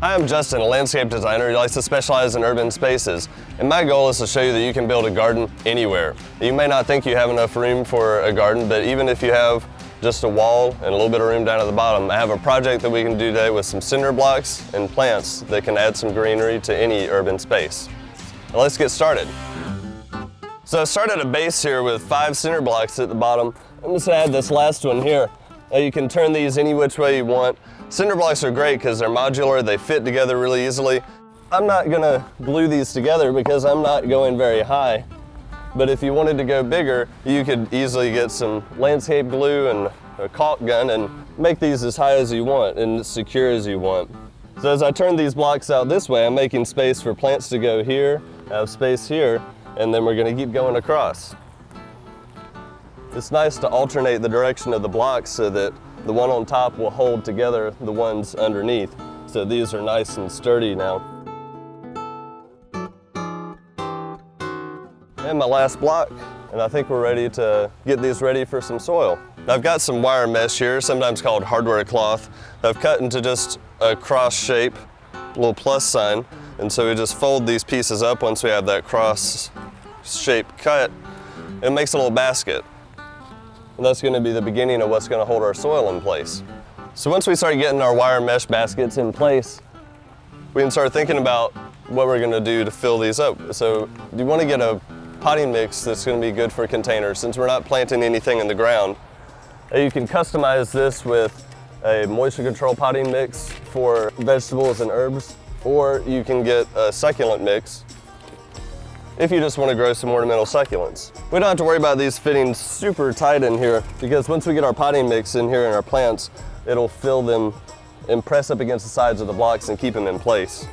Hi, I'm Justin, a landscape designer who likes to specialize in urban spaces, and my goal is to show you that you can build a garden anywhere. You may not think you have enough room for a garden, but even if you have just a wall and a little bit of room down at the bottom, I have a project that we can do today with some cinder blocks and plants that can add some greenery to any urban space. Now let's get started. So I started at a base here with 5 cinder blocks at the bottom. I'm just gonna add this last one here. Now you can turn these any which way you want. Cinder blocks are great because they're modular, they fit together really easily. I'm not gonna glue these together because I'm not going very high. But if you wanted to go bigger, you could easily get some landscape glue and a caulk gun and make these as high as you want and as secure as you want. So as I turn these blocks out this way, I'm making space for plants to go here, I have space here, and then we're gonna keep going across. It's nice to alternate the direction of the blocks so that the one on top will hold together the ones underneath. So these are nice and sturdy now. And my last block, and I think we're ready to get these ready for some soil. I've got some wire mesh here, sometimes called hardware cloth. I've cut into just a cross shape, little plus sign, and so we just fold these pieces up once we have that cross shape cut. It makes a little basket. And that's going to be the beginning of what's going to hold our soil in place. So once we start getting our wire mesh baskets in place, we can start thinking about what we're going to do to fill these up. So you want to get a potting mix that's going to be good for containers since we're not planting anything in the ground. You can customize this with a moisture control potting mix for vegetables and herbs, or you can get a succulent mix if you just want to grow some ornamental succulents. We don't have to worry about these fitting super tight in here because once we get our potting mix in here in our plants, it'll fill them and press up against the sides of the blocks and keep them in place.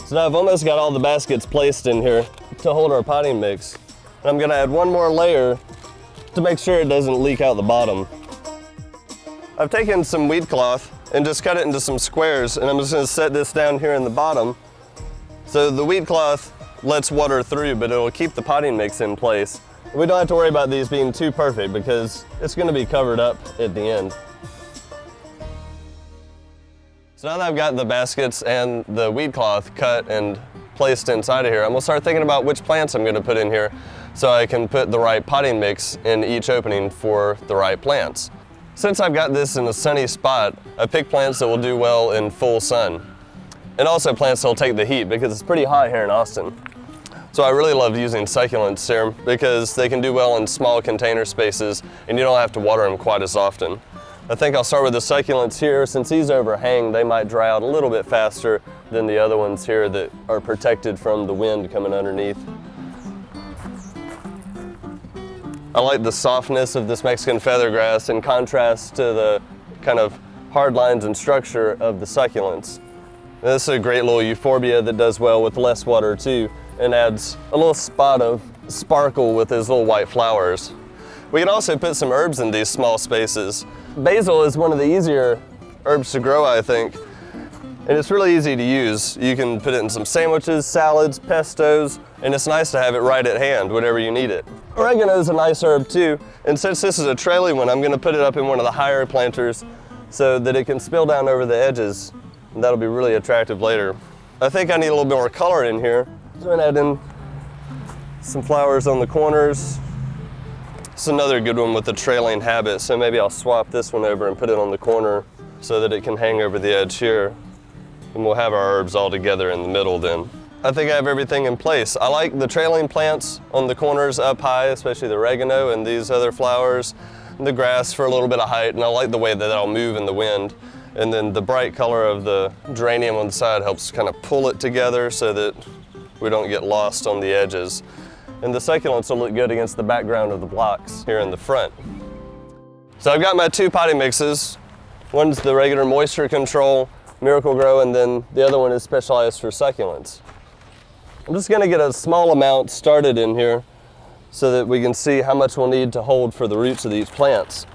So now I've almost got all the baskets placed in here to hold our potting mix. And I'm gonna add one more layer to make sure it doesn't leak out the bottom. I've taken some weed cloth and just cut it into some squares, and I'm just gonna set this down here in the bottom. So the weed cloth lets water through, but it'll keep the potting mix in place. We don't have to worry about these being too perfect because it's gonna be covered up at the end. So now that I've got the baskets and the weed cloth cut and placed inside of here, I'm gonna start thinking about which plants I'm gonna put in here so I can put the right potting mix in each opening for the right plants. Since I've got this in a sunny spot, I picked plants that will do well in full sun. And also plants that will take the heat because it's pretty hot here in Austin. So I really love using succulents here because they can do well in small container spaces and you don't have to water them quite as often. I think I'll start with the succulents here. Since these overhang, they might dry out a little bit faster than the other ones here that are protected from the wind coming underneath. I like the softness of this Mexican feathergrass in contrast to the kind of hard lines and structure of the succulents. This is a great little euphorbia that does well with less water too and adds a little spot of sparkle with his little white flowers. We can also put some herbs in these small spaces. Basil is one of the easier herbs to grow, I think, and it's really easy to use. You can put it in some sandwiches, salads, pestos, and it's nice to have it right at hand whenever you need it. Oregano is a nice herb too, and since this is a trailing one, I'm going to put it up in one of the higher planters so that it can spill down over the edges, and that'll be really attractive later. I think I need a little bit more color in here, so I'm going to add in some flowers on the corners. It's another good one with the trailing habit, so maybe I'll swap this one over and put it on the corner so that it can hang over the edge here, and we'll have our herbs all together in the middle then. I think I have everything in place. I like the trailing plants on the corners up high, especially the oregano and these other flowers, and the grass for a little bit of height, and I like the way that that'll move in the wind. And then the bright color of the geranium on the side helps kind of pull it together so that we don't get lost on the edges. And the succulents will look good against the background of the blocks here in the front. So I've got my 2 potting mixes. One's the regular moisture control, Miracle-Gro, and then the other one is specialized for succulents. I'm just gonna get a small amount started in here so that we can see how much we'll need to hold for the roots of these plants.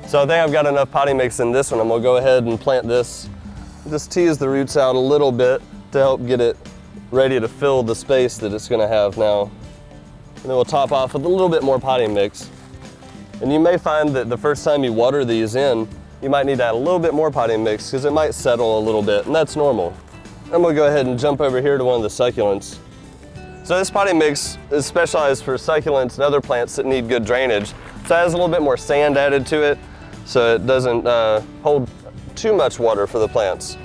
So I think I've got enough potting mix in this one. I'm gonna go ahead and plant this. Just tease the roots out a little bit to help get it ready to fill the space that it's gonna have now And then we'll top off with a little bit more potting mix. And you may find that the first time you water these in, you might need to add a little bit more potting mix because it might settle a little bit, and that's normal. I'm gonna go ahead and jump over here to one of the succulents. So this potting mix is specialized for succulents and other plants that need good drainage. So it has a little bit more sand added to it, so it doesn't hold too much water for the plants.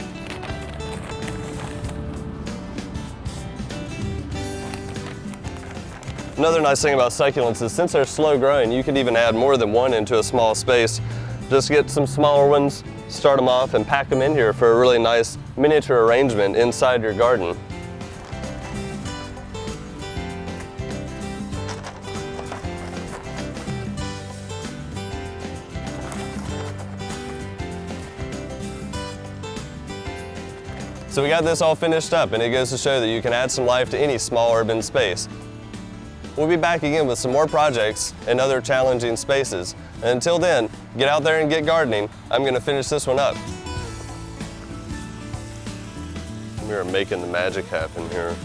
Another nice thing about succulents is since they're slow growing, you can even add more than one into a small space. Just get some smaller ones, start them off, and pack them in here for a really nice miniature arrangement inside your garden. So we got this all finished up, and it goes to show that you can add some life to any small urban space. We'll be back again with some more projects and other challenging spaces. And until then, get out there and get gardening. I'm gonna finish this one up. We are making the magic happen here.